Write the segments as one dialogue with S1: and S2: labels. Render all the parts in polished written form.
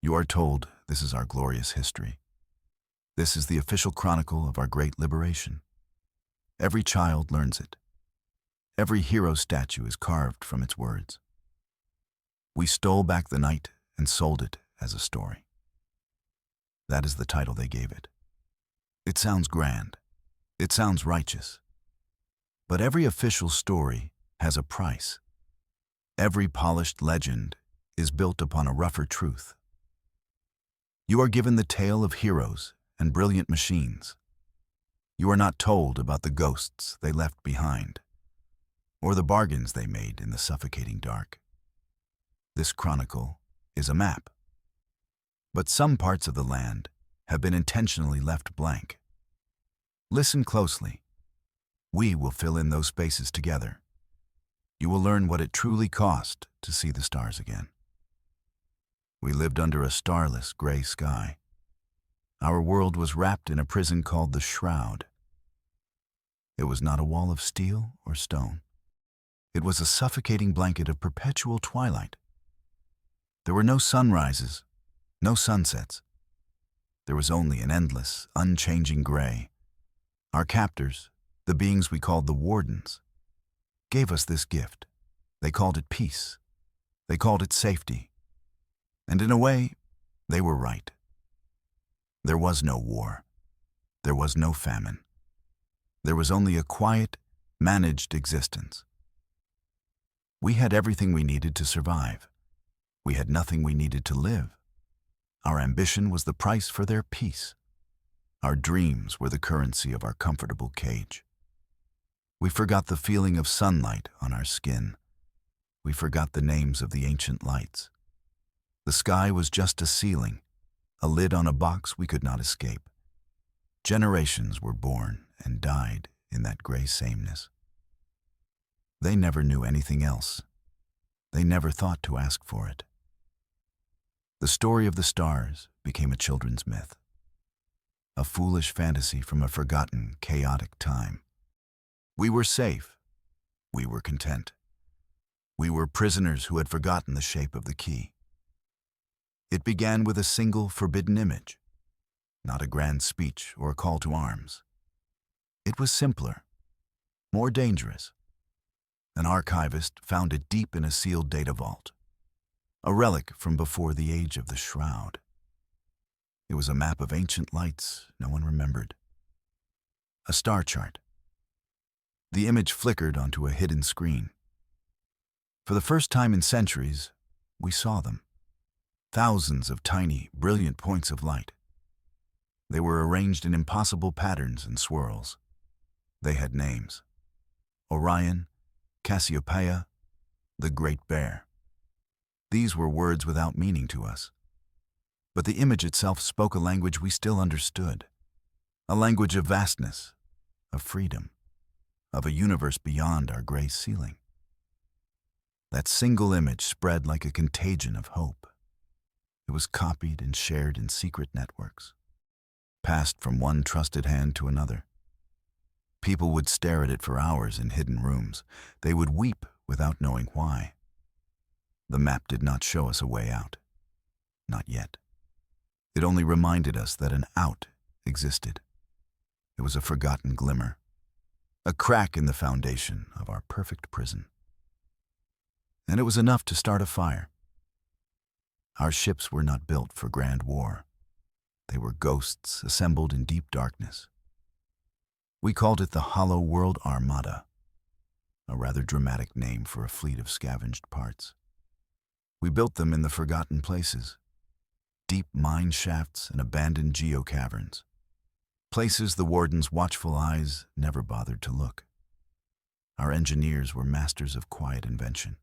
S1: You are told this is our glorious history. This is the official chronicle of our great liberation. Every child learns it. Every hero statue is carved from its words. We stole back the night and sold it as a story. That is the title they gave it. It sounds grand. It sounds righteous. But every official story has a price. Every polished legend is built upon a rougher truth. You are given the tale of heroes and brilliant machines. You are not told about the ghosts they left behind, or the bargains they made in the suffocating dark. This chronicle is a map, but some parts of the land have been intentionally left blank. Listen closely. We will fill in those spaces together. You will learn what it truly cost to see the stars again. We lived under a starless gray sky. Our world was wrapped in a prison called the Shroud. It was not a wall of steel or stone. It was a suffocating blanket of perpetual twilight. There were no sunrises, no sunsets. There was only an endless, unchanging gray. Our captors, the beings we called the Wardens, gave us this gift. They called it peace. They called it safety. And in a way, they were right. There was no war. There was no famine. There was only a quiet, managed existence. We had everything we needed to survive. We had nothing we needed to live. Our ambition was the price for their peace. Our dreams were the currency of our comfortable cage. We forgot the feeling of sunlight on our skin. We forgot the names of the ancient lights. The sky was just a ceiling, a lid on a box we could not escape. Generations were born and died in that gray sameness. They never knew anything else. They never thought to ask for it. The story of the stars became a children's myth, a foolish fantasy from a forgotten, chaotic time. We were safe. We were content. We were prisoners who had forgotten the shape of the key. It began with a single forbidden image, not a grand speech or a call to arms. It was simpler, more dangerous. An archivist found it deep in a sealed data vault, a relic from before the age of the Shroud. It was a map of ancient lights no one remembered, a star chart. The image flickered onto a hidden screen. For the first time in centuries, we saw them. Thousands of tiny, brilliant points of light. They were arranged in impossible patterns and swirls. They had names: Orion, Cassiopeia, the Great Bear. These were words without meaning to us. But the image itself spoke a language we still understood, a language of vastness, of freedom, of a universe beyond our gray ceiling. That single image spread like a contagion of hope. It was copied and shared in secret networks, passed from one trusted hand to another. People would stare at it for hours in hidden rooms. They would weep without knowing why. The map did not show us a way out. Not yet. It only reminded us that an out existed. It was a forgotten glimmer, a crack in the foundation of our perfect prison. And it was enough to start a fire. Our ships were not built for grand war. They were ghosts assembled in deep darkness. We called it the Hollow World Armada, a rather dramatic name for a fleet of scavenged parts. We built them in the forgotten places, deep mine shafts and abandoned geocaverns, places the Warden's watchful eyes never bothered to look. Our engineers were masters of quiet invention.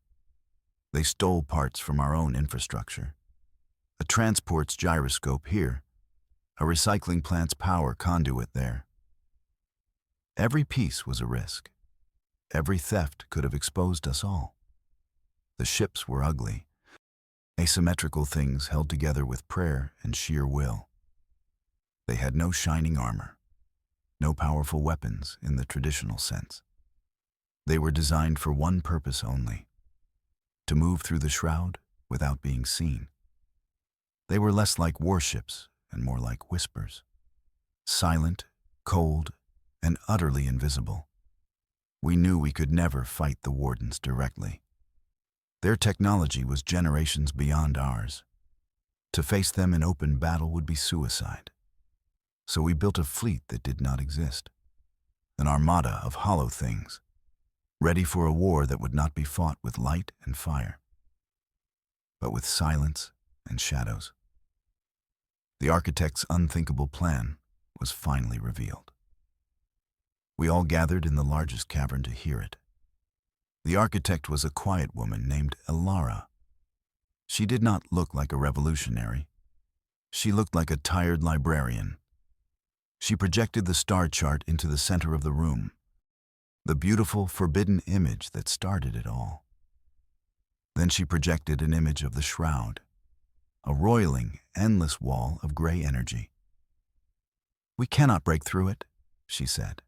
S1: They stole parts from our own infrastructure. A transport's gyroscope here, a recycling plant's power conduit there. Every piece was a risk. Every theft could have exposed us all. The ships were ugly, asymmetrical things held together with prayer and sheer will. They had no shining armor, no powerful weapons in the traditional sense. They were designed for one purpose only: to move through the shroud without being seen. They were less like warships and more like whispers. Silent, cold, and utterly invisible. We knew we could never fight the Wardens directly. Their technology was generations beyond ours. To face them in open battle would be suicide. So we built a fleet that did not exist. An armada of hollow things, ready for a war that would not be fought with light and fire, but with silence and shadows. The architect's unthinkable plan was finally revealed. We all gathered in the largest cavern to hear it. The architect was a quiet woman named Elara. She did not look like a revolutionary. She looked like a tired librarian. She projected the star chart into the center of the room, the beautiful, forbidden image that started it all. Then she projected an image of the shroud, a roiling, endless wall of gray energy. "We cannot break through it," she said.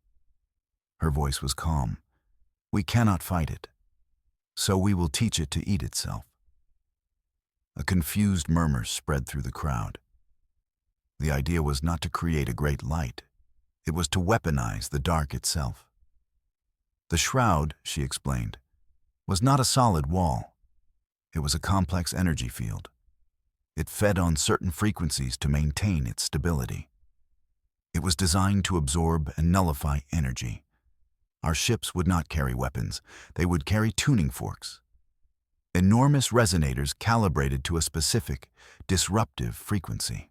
S1: Her voice was calm. "We cannot fight it, so we will teach it to eat itself." A confused murmur spread through the crowd. The idea was not to create a great light. It was to weaponize the dark itself. The shroud, she explained, was not a solid wall. It was a complex energy field. It fed on certain frequencies to maintain its stability. It was designed to absorb and nullify energy. Our ships would not carry weapons. They would carry tuning forks. Enormous resonators calibrated to a specific, disruptive frequency.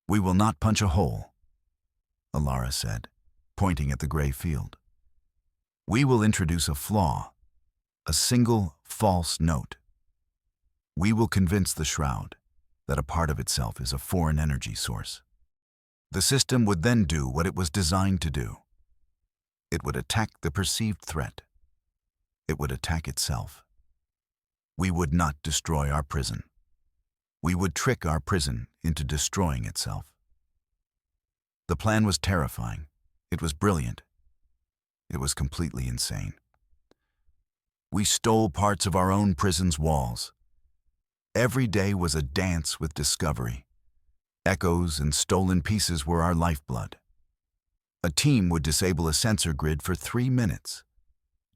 S1: "We will not punch a hole," Elara said, pointing at the gray field. "We will introduce a flaw, a single false note. We will convince the shroud that a part of itself is a foreign energy source. The system would then do what it was designed to do. It would attack the perceived threat. It would attack itself. We would not destroy our prison. We would trick our prison into destroying itself." The plan was terrifying. It was brilliant. It was completely insane. We stole parts of our own prison's walls. Every day was a dance with discovery. Echoes and stolen pieces were our lifeblood. A team would disable a sensor grid for 3 minutes,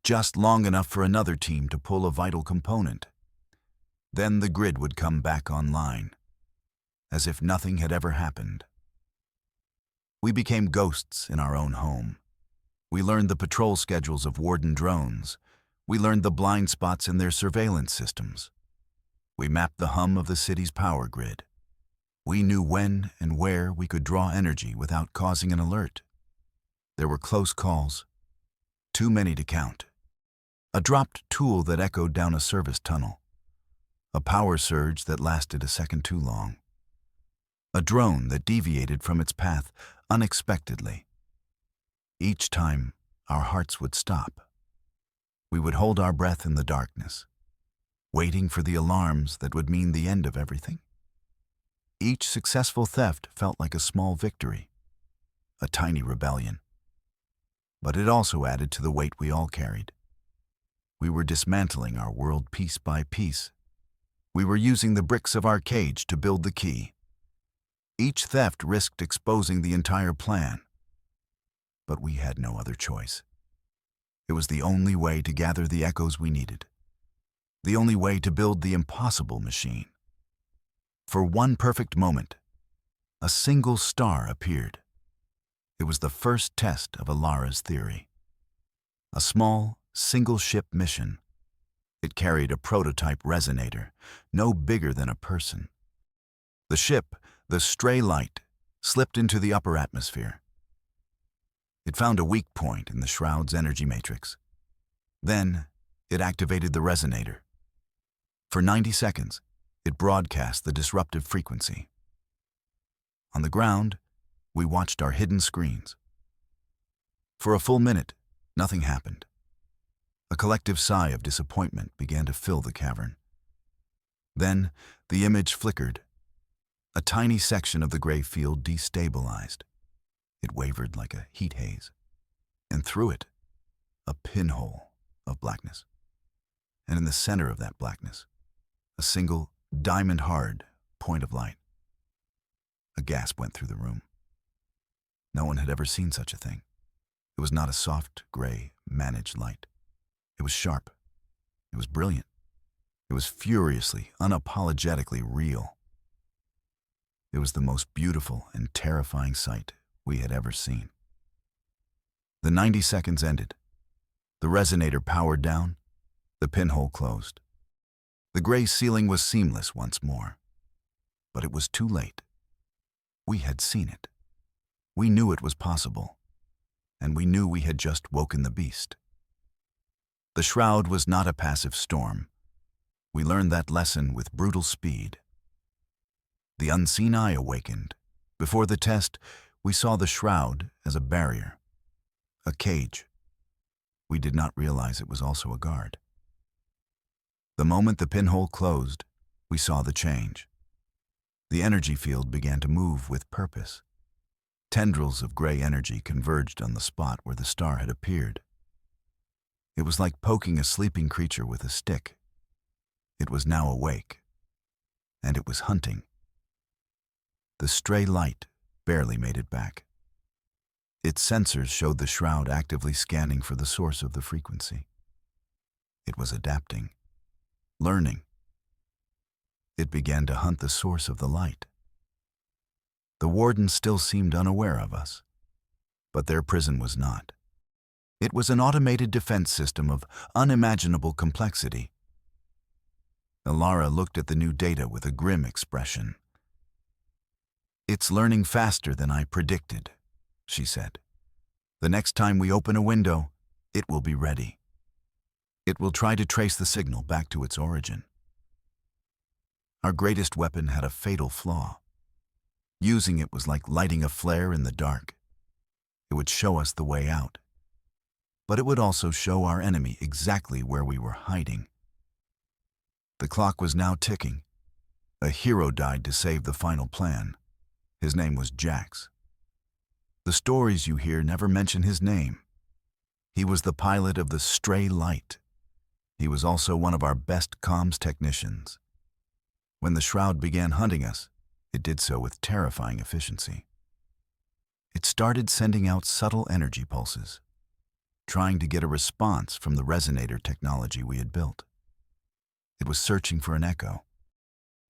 S1: just long enough for another team to pull a vital component. Then the grid would come back online, as if nothing had ever happened. We became ghosts in our own home. We learned the patrol schedules of Warden drones. We learned the blind spots in their surveillance systems. We mapped the hum of the city's power grid. We knew when and where we could draw energy without causing an alert. There were close calls, too many to count. A dropped tool that echoed down a service tunnel. A power surge that lasted a second too long. A drone that deviated from its path unexpectedly. Each time, our hearts would stop. We would hold our breath in the darkness, waiting for the alarms that would mean the end of everything. Each successful theft felt like a small victory, a tiny rebellion. But it also added to the weight we all carried. We were dismantling our world piece by piece. We were using the bricks of our cage to build the key. Each theft risked exposing the entire plan. But we had no other choice. It was the only way to gather the echoes we needed. The only way to build the impossible machine. For one perfect moment, a single star appeared. It was the first test of Elara's theory. A small, single-ship mission. It carried a prototype resonator, no bigger than a person. The ship, the stray light, slipped into the upper atmosphere. It found a weak point in the shroud's energy matrix. Then, it activated the resonator. For 90 seconds, it broadcast the disruptive frequency. On the ground, we watched our hidden screens. For a full minute, nothing happened. A collective sigh of disappointment began to fill the cavern. Then, the image flickered. A tiny section of the gray field destabilized. It wavered like a heat haze. And through it, a pinhole of blackness. And in the center of that blackness, a single, diamond-hard, point of light. A gasp went through the room. No one had ever seen such a thing. It was not a soft, gray, managed light. It was sharp. It was brilliant. It was furiously, unapologetically real. It was the most beautiful and terrifying sight we had ever seen. The 90 seconds ended. The resonator powered down. The pinhole closed. The gray ceiling was seamless once more. But it was too late. We had seen it. We knew it was possible. And we knew we had just woken the beast. The shroud was not a passive storm. We learned that lesson with brutal speed. The unseen eye awakened. Before the test, we saw the shroud as a barrier, a cage. We did not realize it was also a guard. The moment the pinhole closed, we saw the change. The energy field began to move with purpose. Tendrils of gray energy converged on the spot where the star had appeared. It was like poking a sleeping creature with a stick. It was now awake, and it was hunting. The stray light barely made it back. Its sensors showed the shroud actively scanning for the source of the frequency. It was adapting, learning. It began to hunt the source of the light. The wardens still seemed unaware of us, but their prison was not. It was an automated defense system of unimaginable complexity. Alara looked at the new data with a grim expression. "It's learning faster than I predicted," she said. "The next time we open a window, it will be ready. It will try to trace the signal back to its origin." Our greatest weapon had a fatal flaw. Using it was like lighting a flare in the dark. It would show us the way out. But it would also show our enemy exactly where we were hiding. The clock was now ticking. A hero died to save the final plan. His name was Jax. The stories you hear never mention his name. He was the pilot of the Stray Light. He was also one of our best comms technicians. When the shroud began hunting us, it did so with terrifying efficiency. It started sending out subtle energy pulses, trying to get a response from the resonator technology we had built. It was searching for an echo.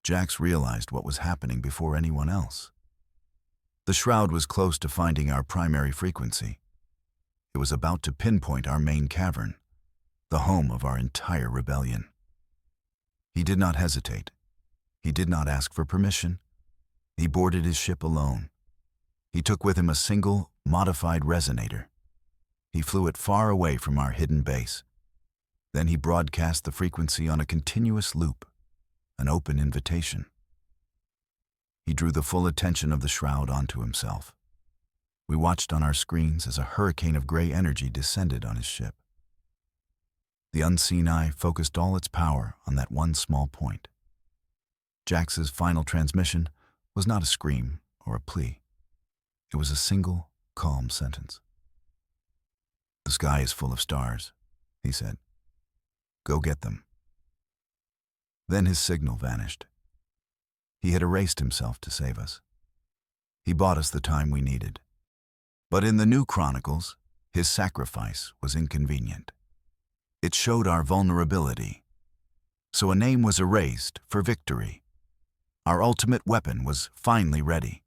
S1: Jax realized what was happening before anyone else. The shroud was close to finding our primary frequency. It was about to pinpoint our main cavern, the home of our entire rebellion. He did not hesitate. He did not ask for permission. He boarded his ship alone. He took with him a single, modified resonator. He flew it far away from our hidden base. Then he broadcast the frequency on a continuous loop, an open invitation. He drew the full attention of the shroud onto himself. We watched on our screens as a hurricane of gray energy descended on his ship. The unseen eye focused all its power on that one small point. Jax's final transmission was not a scream or a plea. It was a single, calm sentence. "The sky is full of stars," he said. "Go get them." Then his signal vanished. He had erased himself to save us. He bought us the time we needed. But in the new chronicles, his sacrifice was inconvenient. It showed our vulnerability. So a name was erased for victory. Our ultimate weapon was finally ready.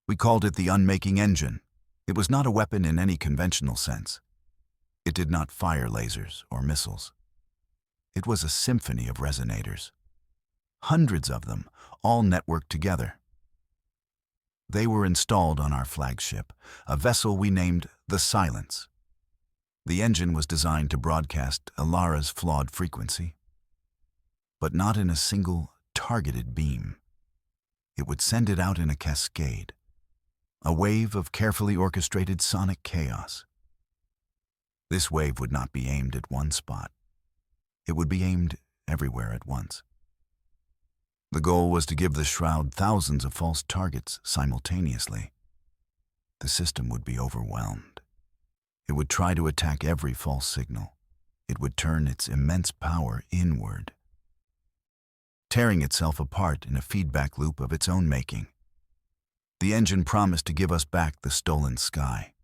S1: We called it the Unmaking Engine. It was not a weapon in any conventional sense. It did not fire lasers or missiles. It was a symphony of resonators. Hundreds of them, all networked together. They were installed on our flagship, a vessel we named the Silence. The engine was designed to broadcast Alara's flawed frequency, but not in a single, targeted beam. It would send it out in a cascade, a wave of carefully orchestrated sonic chaos. This wave would not be aimed at one spot. It would be aimed everywhere at once. The goal was to give the shroud thousands of false targets simultaneously. The system would be overwhelmed. It would try to attack every false signal. It would turn its immense power inward. tearing itself apart in a feedback loop of its own making. The engine promised to give us back the stolen sky.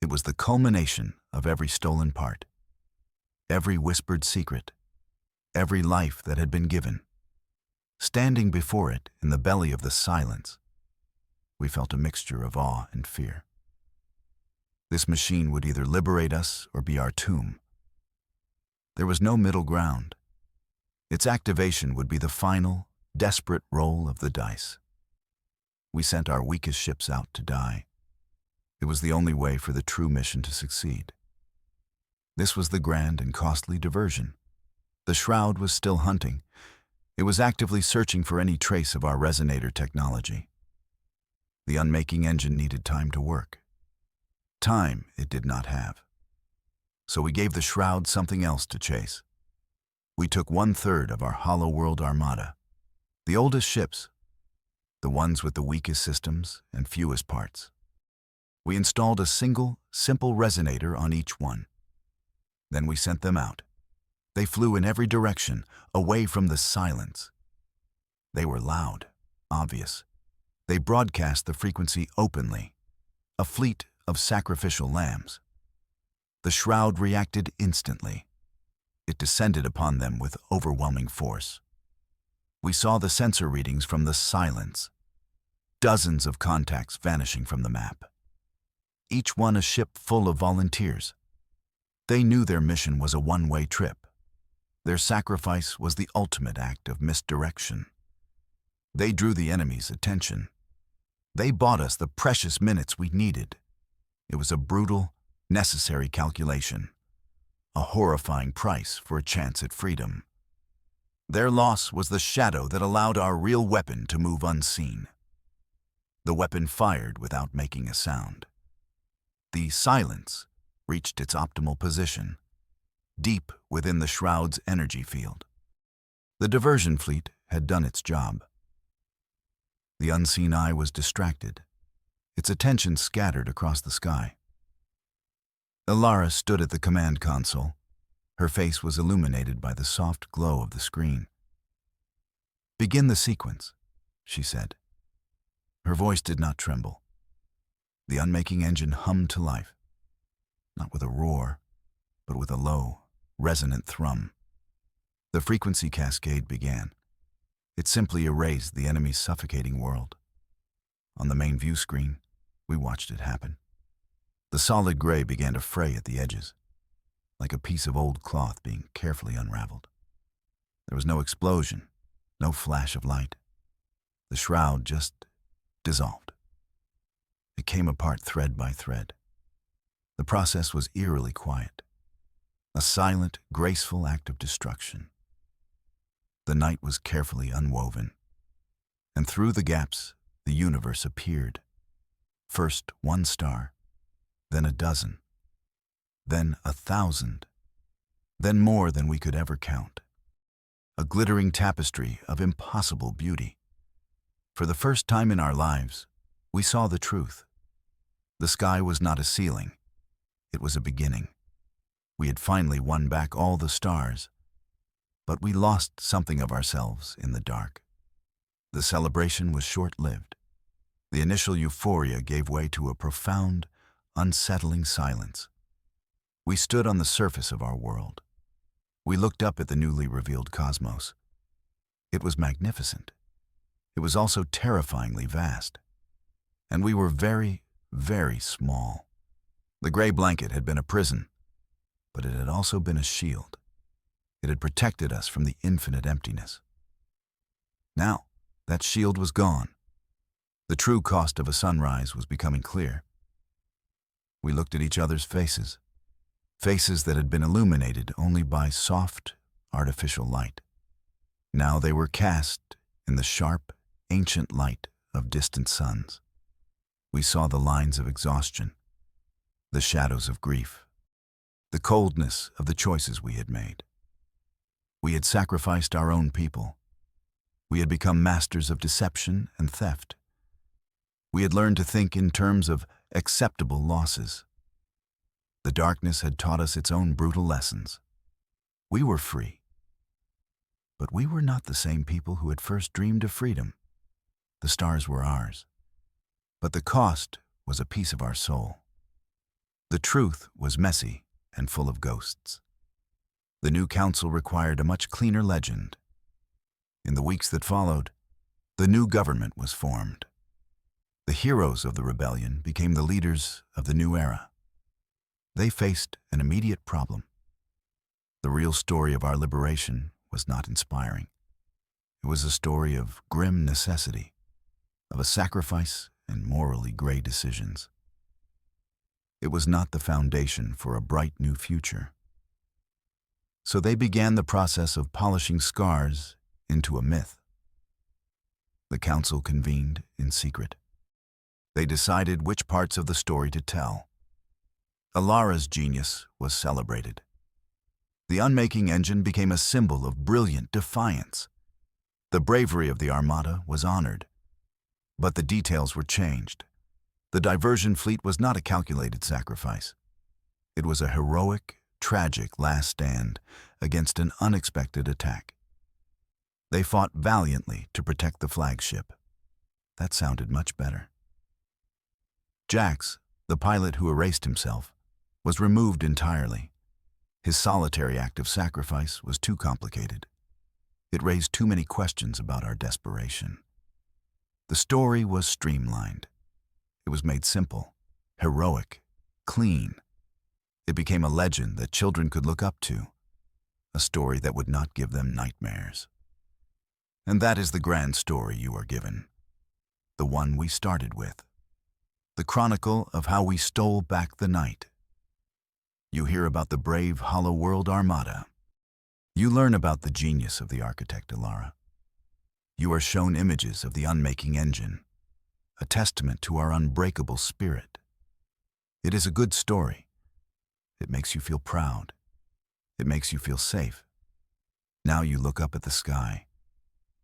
S1: It was the culmination of every stolen part, every whispered secret, every life that had been given. Standing before it in the belly of the silence, we felt a mixture of awe and fear. This machine would either liberate us or be our tomb. There was no middle ground. Its activation would be the final, desperate roll of the dice. We sent our weakest ships out to die. It was the only way for the true mission to succeed. This was the grand and costly diversion. The Shroud was still hunting. It was actively searching for any trace of our resonator technology. The unmaking engine needed time to work. Time it did not have. So we gave the Shroud something else to chase. We took 1/3 of our Hollow World armada, the oldest ships, the ones with the weakest systems and fewest parts. We installed a single, simple resonator on each one. Then we sent them out. They flew in every direction, away from the silence. They were loud, obvious. They broadcast the frequency openly, a fleet of sacrificial lambs. The Shroud reacted instantly. It descended upon them with overwhelming force. We saw the sensor readings from the silence, dozens of contacts vanishing from the map. Each one a ship full of volunteers. They knew their mission was a one-way trip. Their sacrifice was the ultimate act of misdirection. They drew the enemy's attention. They bought us the precious minutes we needed. It was a brutal, necessary calculation, a horrifying price for a chance at freedom. Their loss was the shadow that allowed our real weapon to move unseen. The weapon fired without making a sound. The silence reached its optimal position, deep within the Shroud's energy field. The diversion fleet had done its job. The unseen eye was distracted, its attention scattered across the sky. Ilara stood at the command console. Her face was illuminated by the soft glow of the screen. "Begin the sequence," she said. Her voice did not tremble. The unmaking engine hummed to life, not with a roar, but with a low, resonant thrum. The frequency cascade began. It simply erased the enemy's suffocating world. On the main view screen, we watched it happen. The solid gray began to fray at the edges, like a piece of old cloth being carefully unraveled. There was no explosion, no flash of light. The Shroud just dissolved. It came apart thread by thread. The process was eerily quiet, a silent, graceful act of destruction. The night was carefully unwoven, and through the gaps, the universe appeared. First 1 star, then 12, then 1,000, then more than we could ever count. A glittering tapestry of impossible beauty. For the first time in our lives, we saw the truth. The sky was not a ceiling. It was a beginning. We had finally won back all the stars, but we lost something of ourselves in the dark. The celebration was short-lived. The initial euphoria gave way to a profound, unsettling silence. We stood on the surface of our world. We looked up at the newly revealed cosmos. It was magnificent. It was also terrifyingly vast. And we were very, very small. The gray blanket had been a prison, but it had also been a shield. It had protected us from the infinite emptiness. Now, that shield was gone. The true cost of a sunrise was becoming clear. We looked at each other's faces, faces that had been illuminated only by soft, artificial light. Now they were cast in the sharp, ancient light of distant suns. We saw the lines of exhaustion, the shadows of grief, the coldness of the choices we had made. We had sacrificed our own people. We had become masters of deception and theft. We had learned to think in terms of acceptable losses. The darkness had taught us its own brutal lessons. We were free. But we were not the same people who had first dreamed of freedom. The stars were ours, but the cost was a piece of our soul. The truth was messy and full of ghosts. The new council required a much cleaner legend. In the weeks that followed, the new government was formed. The heroes of the rebellion became the leaders of the new era. They faced an immediate problem. The real story of our liberation was not inspiring. It was a story of grim necessity, of a sacrifice and morally gray decisions. It was not the foundation for a bright new future. So they began the process of polishing scars into a myth. The council convened in secret. They decided which parts of the story to tell. Alara's genius was celebrated. The unmaking engine became a symbol of brilliant defiance. The bravery of the Armada was honored. But the details were changed. The diversion fleet was not a calculated sacrifice. It was a heroic, tragic last stand against an unexpected attack. They fought valiantly to protect the flagship. That sounded much better. Jax, the pilot who erased himself, was removed entirely. His solitary act of sacrifice was too complicated. It raised too many questions about our desperation. The story was streamlined. It was made simple, heroic, clean. It became a legend that children could look up to, a story that would not give them nightmares. And that is the grand story you are given, the one we started with, the chronicle of how we stole back the night. You hear about the brave Hollow World Armada. You learn about the genius of the architect Alara. You are shown images of the unmaking engine, a testament to our unbreakable spirit. It is a good story. It makes you feel proud. It makes you feel safe. Now you look up at the sky,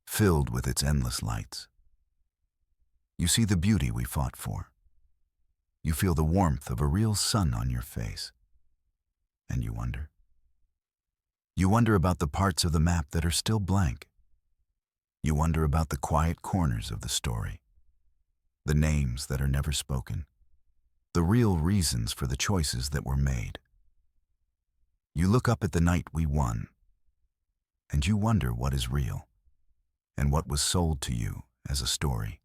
S1: filled with its endless lights. You see the beauty we fought for. You feel the warmth of a real sun on your face. And you wonder. You wonder about the parts of the map that are still blank. You wonder about the quiet corners of the story, the names that are never spoken, the real reasons for the choices that were made. You look up at the night we won, and you wonder what is real and what was sold to you as a story.